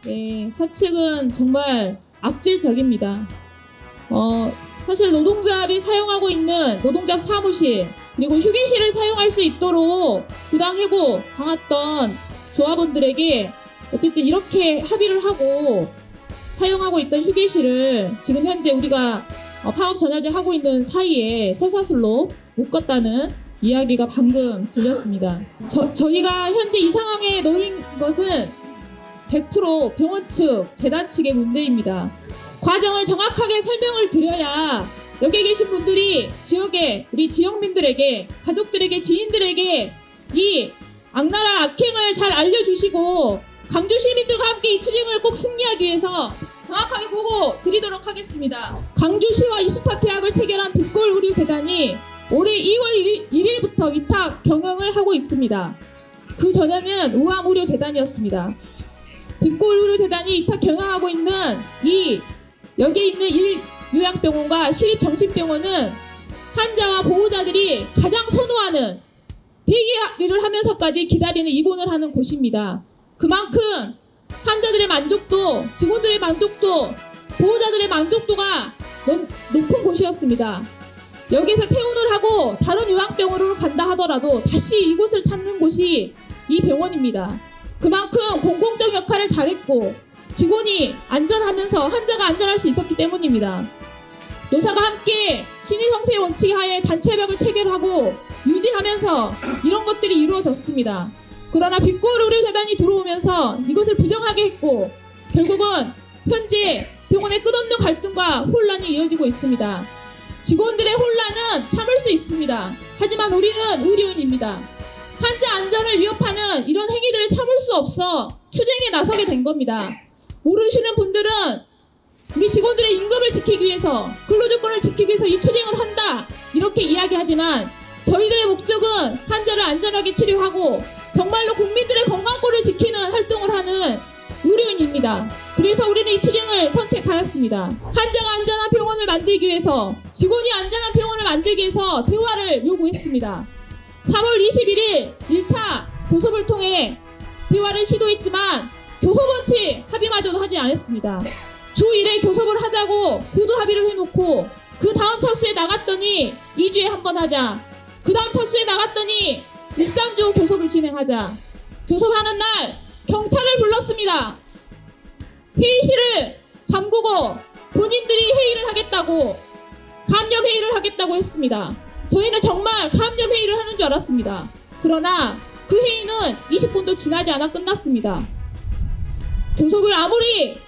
예, 사측은 정말 악질적입니다. 사실 노동조합이 사용하고 있는 노동조합 사무실 그리고 휴게실을 사용할 수 있도록 부당해고 당했던 조합원들에게 어쨌든 이렇게 합의를 하고 사용하고 있던 휴게실을 지금 현재 우리가 파업 전야제 하고 있는 사이에 쇠사슬로 묶었다는 이야기가 방금 들렸습니다. 저희가 현재 이 상황에 놓인 것은 100% 병원 측, 재단 측의 문제입니다. 과정을 정확하게 설명을 드려야 여기 계신 분들이 지역에 우리 지역민들에게, 가족들에게, 지인들에게 이 악랄한 악행을 잘 알려주시고 광주 시민들과 함께 이 투쟁을 꼭 승리하기 위해서 정확하게 보고 드리도록 하겠습니다. 광주시와 이수타 계약을 체결한 빛골의료재단이 올해 2월 1일부터 위탁 경영을 하고 있습니다. 그 전에는 우암의료재단이었습니다. 빛골의료재단이 위탁 경영하고 있는 여기에 있는 요양병원과 시립정신병원은 환자와 보호자들이 가장 선호하는 대기를 하면서까지 기다리는 입원을 하는 곳입니다. 그만큼 환자들의 만족도, 직원들의 만족도, 보호자들의 만족도가 높은 곳이었습니다. 여기서 퇴원을 하고 다른 요양병원으로 간다 하더라도 다시 이곳을 찾는 곳이 이 병원입니다. 그만큼 공공적 역할을 잘했고 직원이 안전하면서 환자가 안전할 수 있었기 때문입니다. 노사가 함께 신의 형태의 원칙 하에 단체협약을 체결하고 유지하면서 이런 것들이 이루어졌습니다. 그러나 빛골의료재단이 들어오면서 이것을 부정하게 했고 결국은 현재 병원의 끝없는 갈등과 혼란이 이어지고 있습니다. 직원들의 혼란은 참을 수 있습니다. 하지만 우리는 의료인입니다. 환자 안전을 위협하는 이런 행위들을 참을 수 없어 투쟁에 나서게 된 겁니다. 모르시는 분들은 우리 직원들의 임금을 지키기 위해서, 근로조건을 지키기 위해서 이 투쟁을 한다 이렇게 이야기하지만 저희들의 목적은 환자를 안전하게 치료하고 정말로 국민들의 건강권을 지키는 활동을 하는 의료인입니다. 그래서 우리는 이 투쟁을 선택하였습니다. 환자가 안전한 병원을 만들기 위해서, 직원이 안전한 병원을 만들기 위해서 대화를 요구했습니다. 3월 21일 1차 교섭을 통해 대화를 시도했지만 교섭원칙 합의마저도 하지 않았습니다. 주 1회 교섭을 하자고 구두 합의를 해놓고 그 다음 차수에 나갔더니 2주에 한 번 하자. 그 다음 차수에 나갔더니 1, 3주 교섭을 진행하자. 교섭하는 날 경찰을 불렀습니다. 회의실을 잠그고 본인들이 회의를 하겠다고, 감염 회의를 하겠다고 했습니다. 저희는 정말 감염 회의를 하는 줄 알았습니다. 그러나 그 회의는 20분도 지나지 않아 끝났습니다. 교섭을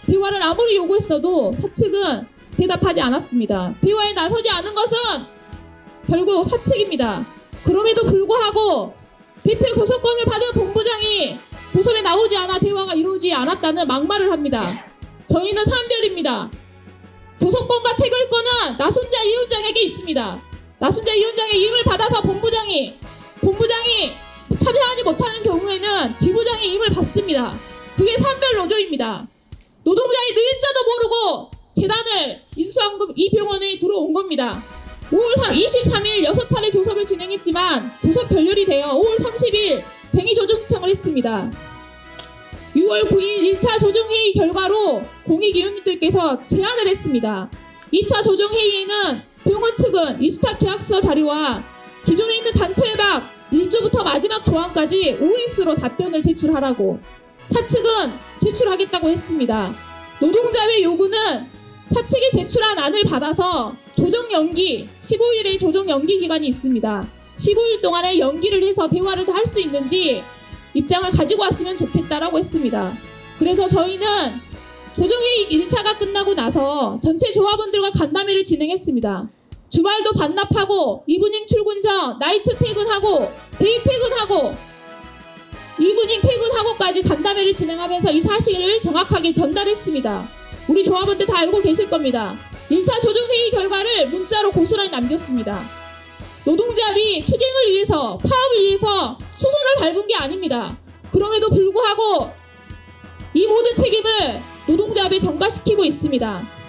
대화를 아무리 요구했어도 사측은 대답하지 않았습니다. 대화에 나서지 않은 것은 결국 사측입니다. 그럼에도 불구하고 대표 교섭권을 받은 본부장이 교섭에 나오지 않아 대화가 이루어지지 않았다는 막말을 합니다. 저희는 산별입니다. 교섭권과 체결권은 나순자 위원장에게 있습니다. 나순자 위원장의 임을 받아서 본부장이 참여하지 못하는 경우에는 지부장의 임을 받습니다. 그게 산별 노조입니다. 노동자의 늘자도 모르고 재단을 인수한 이 병원에 들어온 겁니다. 5월 23일 6차례 교섭을 진행했지만 교섭 결렬이 되어 5월 30일 쟁의 조정 신청을 했습니다. 6월 9일 1차 조정회의 결과로 공익위원님들께서 제안을 했습니다. 2차 조정회의에는 병원 측은 이수타 계약서 자료와 기존에 있는 단체협약 1조부터 마지막 조항까지 OX로 답변을 제출하라고, 사측은 제출하겠다고 했습니다. 노동자의 요구는 사측이 제출한 안을 받아서 조정 연기, 15일의 조정 연기 기간이 있습니다. 15일 동안에 연기를 해서 대화를 할 수 있는지 입장을 가지고 왔으면 좋겠다라고 했습니다. 그래서 저희는 조정회의 1차가 끝나고 나서 전체 조합원들과 간담회를 진행했습니다. 주말도 반납하고 이브닝 출근 전 나이트 퇴근하고 데이 퇴근하고 이브닝 퇴근하고까지 간담회를 진행하면서 이 사실을 정확하게 전달했습니다. 우리 조합원들 다 알고 계실 겁니다. 1차 조정회의 결과를 문자로 고스란히 남겼습니다. 노동조합이 투쟁을 위해서, 파업을 위해서 수선을 밟은 게 아닙니다. 그럼에도 불구하고 이 모든 책임을 노동조합에 전가시키고 있습니다.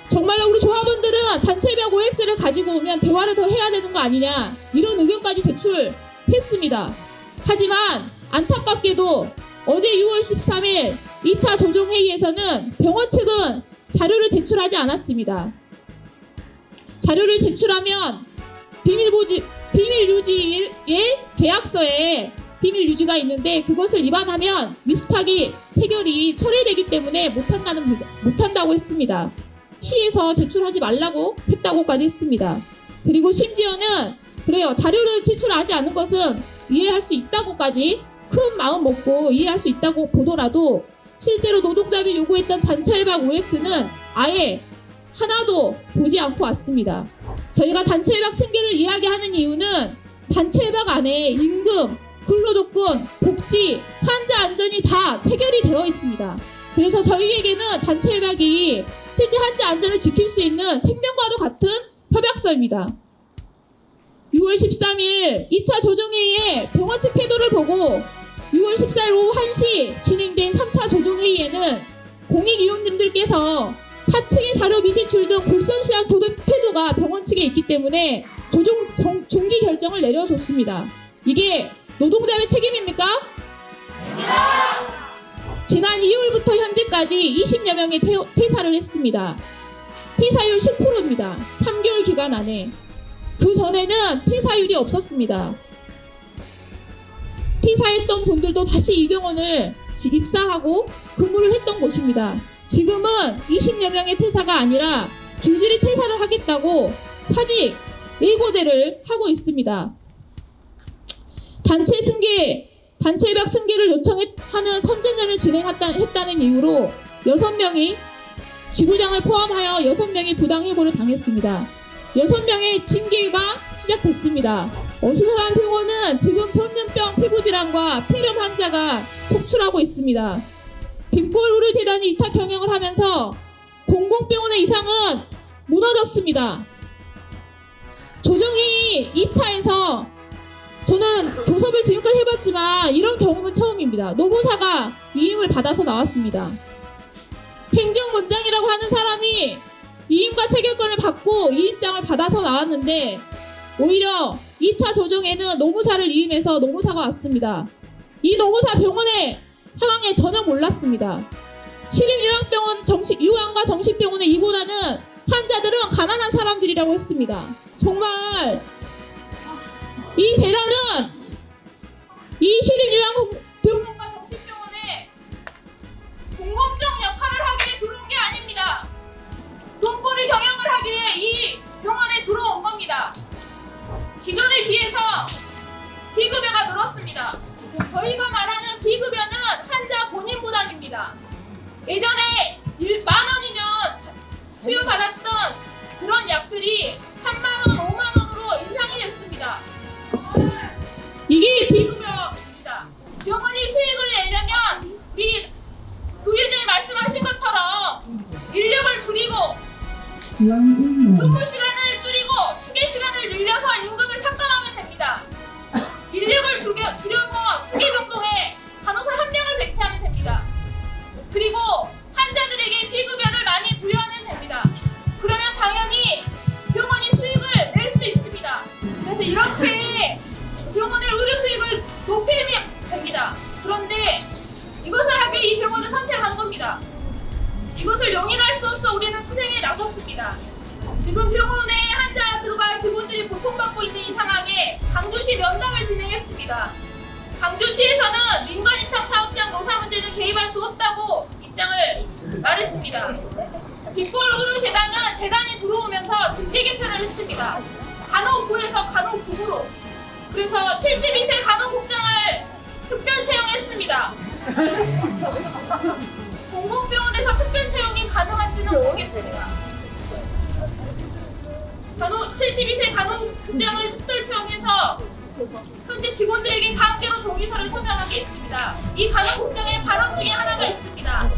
정말로 우리 조합원들은 단체협약 OX를 가지고 오면 대화를 더 해야 되는 거 아니냐, 이런 의견까지 제출했습니다. 하지만 안타깝게도 어제 6월 13일 2차 조정회의에서는 병원 측은 자료를 제출하지 않았습니다. 자료를 제출하면 비밀 유지의 계약서에 비밀 유지가 있는데 그것을 위반하면 미수탁이 체결이 철회되기 때문에 못한다고 했습니다. 시에서 제출하지 말라고 했다고까지 했습니다. 그리고 심지어는 그래요. 자료를 제출하지 않은 것은 이해할 수 있다고까지 큰 마음 먹고 이해할 수 있다고 보더라도 실제로 노동자비 요구했던 단체협약 OX는 아예 하나도 보지 않고 왔습니다. 저희가 단체협약 승계를 이야기하는 이유는 단체협약 안에 임금, 근로조건, 복지, 환자 안전이 다 체결이 되어 있습니다. 그래서 저희에게는 단체협약이 실제 환자 안전을 지킬 수 있는 생명과도 같은 협약서입니다. 6월 13일 2차 조정회의에 병원 측 태도를 보고 6월 14일 오후 1시 진행된 3차 조정회의에는 공익위원님들께서 4층의 자료 미제출 등 불성실한 태도가 병원 측에 있기 때문에 조정 중지 결정을 내려줬습니다. 이게 노동자의 책임입니까? 지난 2월부터 현재까지 20여 명의 퇴사를 했습니다. 퇴사율 10%입니다. 3개월 기간 안에. 그 전에는 퇴사율이 없었습니다. 퇴사했던 분들도 다시 이 병원을 입사하고 근무를 했던 곳입니다. 지금은 20여 명의 퇴사가 아니라 줄줄이 퇴사를 하겠다고 사직 예고제를 하고 있습니다. 단체협약 승계를 요청하는 선전전을 진행했다는 이유로 6명이 지부장을 포함하여 6명이 부당해고를 당했습니다. 6명의 징계가 시작됐습니다. 어수선한 병원은 지금 전염병 피부질환과 폐렴 환자가 폭출하고 있습니다. 빅골의료재단이 이탁 경영을 하면서 공공병원의 이상은 무너졌습니다. 조정회의 2차에서 저는 교섭을 지금까지 해봤지만 이런 경험은 처음입니다. 노무사가 위임을 받아서 나왔습니다. 행정원장이라고 하는 사람이 위임과 체결권을 받고 위임장을 받아서 나왔는데 오히려 2차 조정에는 노무사를 위임해서 노무사가 왔습니다. 이 노무사 병원의 상황에 전혀 몰랐습니다. 요양과 정신병원의 이보다는 환자들은 가난한 사람들이라고 했습니다. 정말 이 재단은 이 시립요양병원과 정신병원에 공공적 역할을 하기에 들어온 게 아닙니다. 돈벌이 경영을 하기에 이 병원에 들어온 겁니다. 기존에 비해서 비급여가 늘었습니다. 저희가 말하는 비급여는 환자 본인 부담입니다. 예전에 10,000원이면 투여받았던 그런 약들이 30,000원, 50,000원으로 인상이 됐습니다. 이게 비급여입니다. 병원이 수익을 내려면 우리 부위원장이 말씀하신 것처럼 인력을 줄이고 근무 시간을 줄이고 휴게 시간을 늘려서 임금을 삭감하면 됩니다. 인력을 줄여서 휴게병동에 간호사 1명을 배치하면 됩니다. 그리고 환자들에게 비급여를 많이 부여하면 됩니다. 그러면 당연히 병원이 수익을 낼 수 있습니다. 그래서 이렇게 병원의 의료 수익을 높이면 됩니다. 그런데 이것을 하기 위해 이 병원을 선택한 겁니다. 이것을 용인할 수 없어 우리는 투쟁에 나섰습니다. 지금 병원의 환자들과 직원들이 고통받고 있는 이 상황에 강주시 면담을 진행했습니다. 강주시에서는 민간인탁 사업장 노사 문제는 개입할 수 없다고 입장을 말했습니다. 빅골의료재단은 재단이 들어오면서 징계 개편을 했습니다. 간호부에서 간호국으로. 그래서 72세 간호국장을 특별 채용했습니다. 공공병원에서 특별 채용이 가능한지는 모르겠습니다. 72세 간호국장을 특별 채용해서 현재 직원들에게 강제로 동의서를 서명하게 했습니다. 이 간호국장의 발언 중에 하나가 있습니다.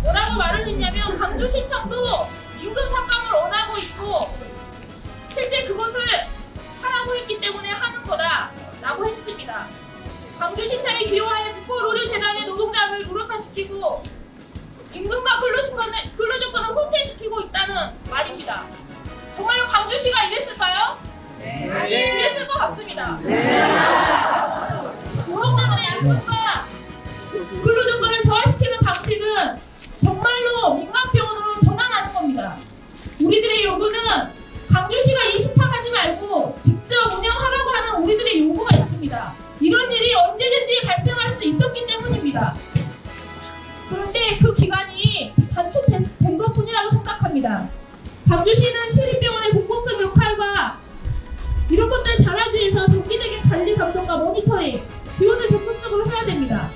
뭐라고 말을 했냐면 강주시청도 임금 삭감을 원하고 있고 실제 그것을 하라고 했기 때문에 하는 거다 라고 했습니다. 강주시청이 기여하여 빅골의료재단의 노동자를 무력화시키고 임금과 근로조건을 후퇴시키고 있다는 말입니다. 정말로 광주시가 이랬을까요? 네. 이랬을 것 같습니다. 노동자들의 임금과 않았습니다. 이런 일이 언제든지 발생할 수 있었기 때문입니다. 그런데 그 기간이 단축된 것뿐이라고 생각합니다. 광주시는 시립병원의 공공성 역할과 이런 것들을 잘하기 위해서 정기적인 관리 감독과 모니터링, 지원을 적극적으로 해야 됩니다.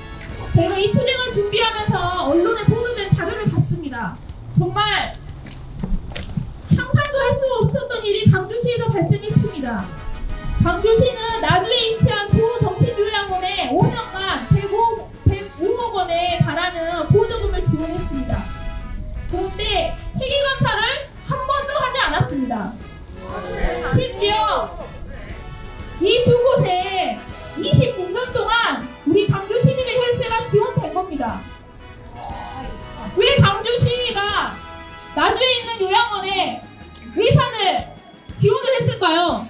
저희가 이 투쟁을 준비하면서 언론에 보도된 자료를 봤습니다. 정말 상상도 할 수 없었던 일이 광주시에서 발생했습니다. 광주시는 나주에 위치한 보호정신요양원에 5년간 105억 원에 달하는 보조금을 지원했습니다. 그런데 회계감사를 한 번도 하지 않았습니다. 심지어 이 두 곳에 26년 동안 우리 광주 시민의 혈세가 지원된 겁니다. 왜 광주시가 나주에 있는 요양원에 예산을 지원을 했을까요?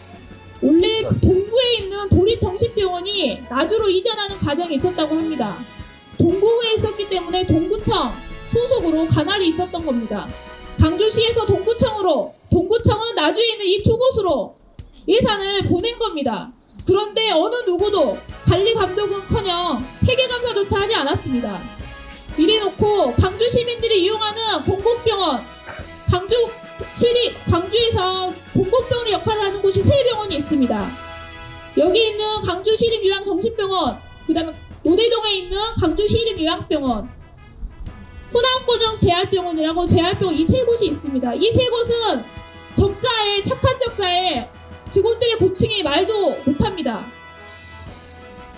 원래 그 동구에 있는 도립정신병원이 나주로 이전하는 과정이 있었다고 합니다. 동구에 있었기 때문에 동구청 소속으로 관할이 있었던 겁니다. 광주시에서 동구청은 나주에 있는 이 두 곳으로 예산을 보낸 겁니다. 그런데 어느 누구도 관리 감독은커녕 회계감사조차 하지 않았습니다. 이래놓고 광주 시민들이 이용하는 공공병원, 광주에서 공공병원의 역할을 하는 곳이 세 병원이 있습니다. 여기 있는 광주시립요양정신병원, 그 다음에 노대동에 있는 광주시립요양병원, 호남권역 재활병원이라고 재활병원 이 세 곳이 있습니다. 이 세 곳은 착한 적자에 직원들의 고충이 말도 못합니다.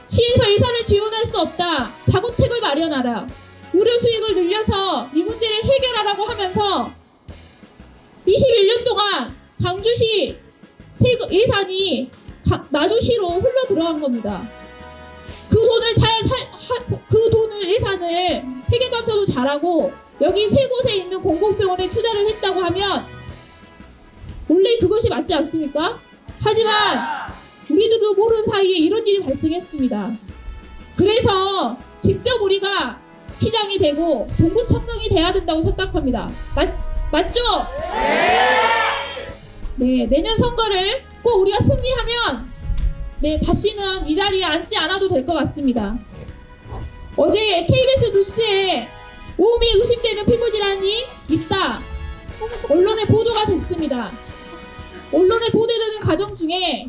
시에서 예산을 지원할 수 없다. 자구책을 마련하라. 의료 수익을 늘려서 이 문제를 해결하라고 하면서 21년 동안 광주시 예산이 나주시로 흘러 들어간 겁니다. 그 돈을 예산을 회계감사도 잘하고 여기 세 곳에 있는 공공병원에 투자를 했다고 하면 원래 그것이 맞지 않습니까? 하지만 우리들도 모르는 사이에 이런 일이 발생했습니다. 그래서 직접 우리가 시장이 되고 동구청장이 돼야 된다고 생각합니다. 맞죠? 네, 내년 선거를 꼭 우리가 승리하면 다시는 이 자리에 앉지 않아도 될 것 같습니다. 어제 KBS 뉴스에 오음이 의심되는 피부질환이 있다. 언론에 보도가 됐습니다. 언론에 보도되는 과정 중에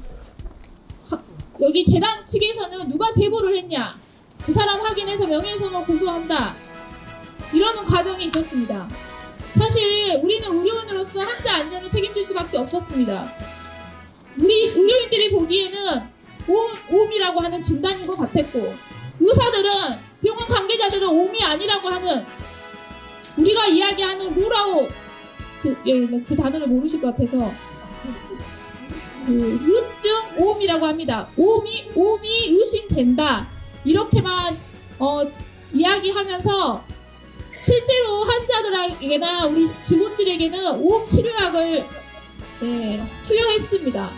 여기 재단 측에서는 누가 제보를 했냐, 그 사람 확인해서 명예훼손을 고소한다, 이러는 과정이 있었습니다. 사실 우리는 의료인으로서 환자 안전을 책임질 수밖에 없었습니다. 우리 의료인들이 보기에는 오음이라고 하는 진단인 것 같았고, 의사들은, 병원 관계자들은 오음이 아니라고 하는, 우리가 이야기하는 룰아웃, 그 단어를 모르실 것 같아서 의증 오음이라고 합니다. 오음이 의심된다, 이렇게만 이야기하면서 실제로 환자들에게나 우리 직원들에게는 오음 치료약을 투여했습니다.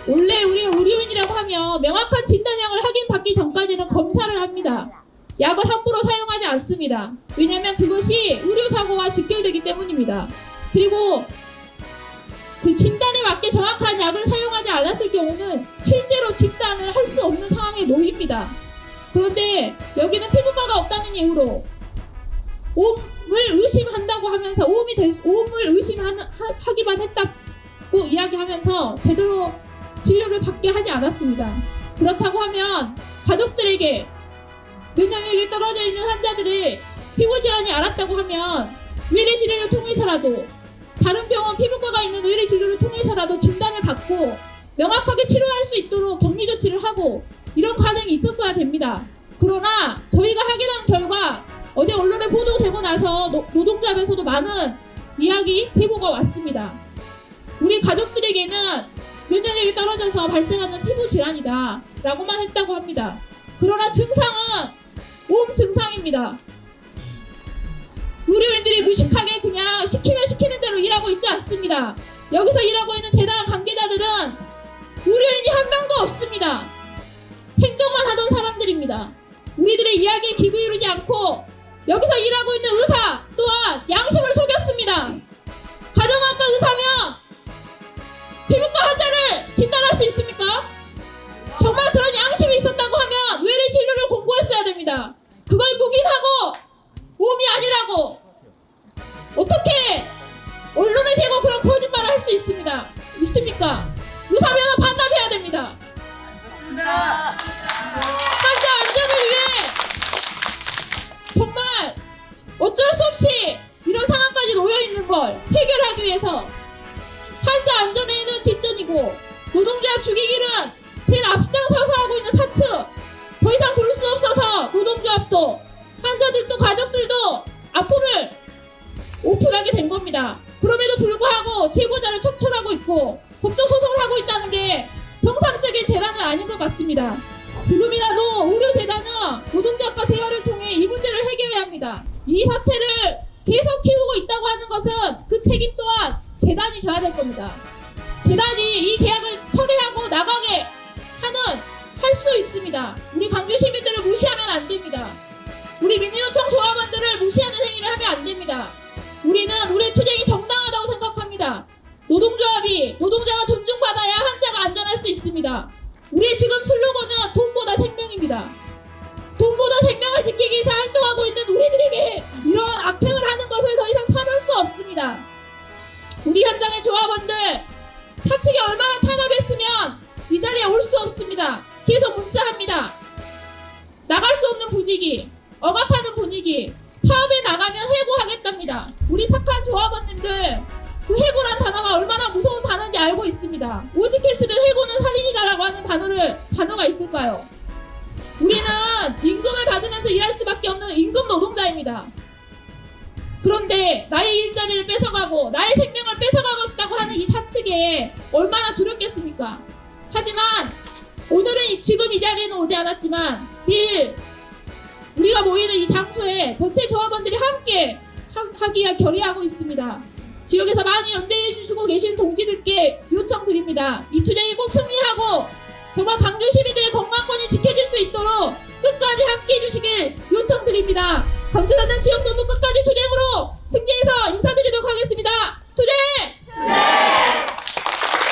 원래 우리 의료인이라고 하면 명확한 진단명을 확인받기 전까지는 검사를 합니다. 약을 함부로 사용하지 않습니다. 왜냐하면 그것이 의료사고와 직결되기 때문입니다. 그리고 그 진단에 맞게 정확한 약을 사용하지 않았을 경우는 실제로 진단을 할 수 없는 상황에 놓입니다. 그런데 여기는 피부과가 없다는 이유로 오음을 의심한다고 하면서 오음을 의심하기만 했다고 이야기하면서 제대로 진료를 받게 하지 않았습니다. 그렇다고 하면 가족들에게, 면역력이 떨어져 있는 환자들의 피부질환이 알았다고 하면 외래 진료를 통해서라도, 다른 병원 피부과가 있는 외래 진료를 통해서라도 진단을 받고 명확하게 치료할 수 있도록 격리 조치를 하고, 이런 과정이 있었어야 됩니다. 그러나 저희가 확인한 결과, 어제 언론에 보도되고 나서 노동조합에서도 많은 제보가 왔습니다. 우리 가족들에게는 면역력이 떨어져서 발생하는 피부 질환이다 라고만 했다고 합니다. 그러나 증상은 오음 증상입니다. 의료인들이 무식하게 그냥 시키면 시키는 대로 일하고 있지 않습니다. 여기서 일하고 있는 재단 관계자들은 의료인이 한 명도 없습니다. 행정만 하던 사람들입니다. 우리들의 이야기에 귀 기울이지 않고 여기서 일하고 있는 의사 또한 양심을 속였습니다. 가정의학과 의사면 피부과 환자를 진단할 수 있습니까? 정말 그런 됩니다. 그걸 묵인하고 몸이 아니라고 어떻게 언론에 대고 그런 거짓말을 할 수 있습니까? 무사면허 반납해야 됩니다. 환자 안전을 위해 정말 어쩔 수 없이 이런 상황까지 놓여 있는 걸 해결하기 위해서 환자 안전에는 뒷전이고 노동조합 죽이기는 제일 앞장서서 하고 있는 사측 더 이상 볼 수 없어서 노동조합도 환자들도 가족들도 아픔을 오픈하게 된 겁니다. 그럼에도 불구하고 제보자를 척철하고 있고 법적 소송을 하고 있다는 게 정상적인 재단은 아닌 것 같습니다. 지금이라도 의료재단은 노동조합과 대화를 통해 이 문제를 해결해야 합니다. 이 사태를 계속 키우고 있다고 하는 것은 그 책임 또한 재단이 져야 될 겁니다. 재단이 이 계약을 철회하고 나가게 할 수 있습니다. 우리 광주 시민들을 무시하면 안 됩니다. 우리 민주노총 조합원들을 무시하는 행위를 하면 안 됩니다. 우리는 우리의 투쟁이 정당하다고 생각합니다. 노동자가 존중받아야 환자가 안전할 수 있습니다. 우리의 지금 슬로건은 돈보다 생명입니다. 돈보다 생명을 지키기 위해서 활동하고 있는 우리들에게 이런 악행을 하는 것을 더 이상 참을 수 없습니다. 우리 현장의 조합원들 사측이 얼마나 탄압했으면 이 자리에 올 수 없습니다. 계속 문자합니다. 나갈 수 없는 분위기, 억압하는 분위기, 파업에 나가면 해고하겠답니다. 우리 착한 조합원님들 그 해고란 단어가 얼마나 무서운 단어인지 알고 있습니다. 오직 했으면 해고는 살인이다라고 하는 단어가 있을까요? 우리는 임금을 받으면서 일할 수밖에 없는 임금 노동자입니다. 그런데 나의 일자리를 뺏어가고 나의 생명을 뺏어가겠다고 하는 이 사측에 얼마나 두렵겠습니까? 하지만 오늘은 지금 이 자리에는 오지 않았지만 내일 우리가 모이는 이 장소에 전체 조합원들이 함께 하기 위해 결의하고 있습니다. 지역에서 많이 연대해 주시고 계신 동지들께 요청드립니다. 이 투쟁이 꼭 승리하고 정말 광주 시민들의 건강권이 지켜질 수 있도록 끝까지 함께 해주시길 요청드립니다. 광주단단 지역본부 끝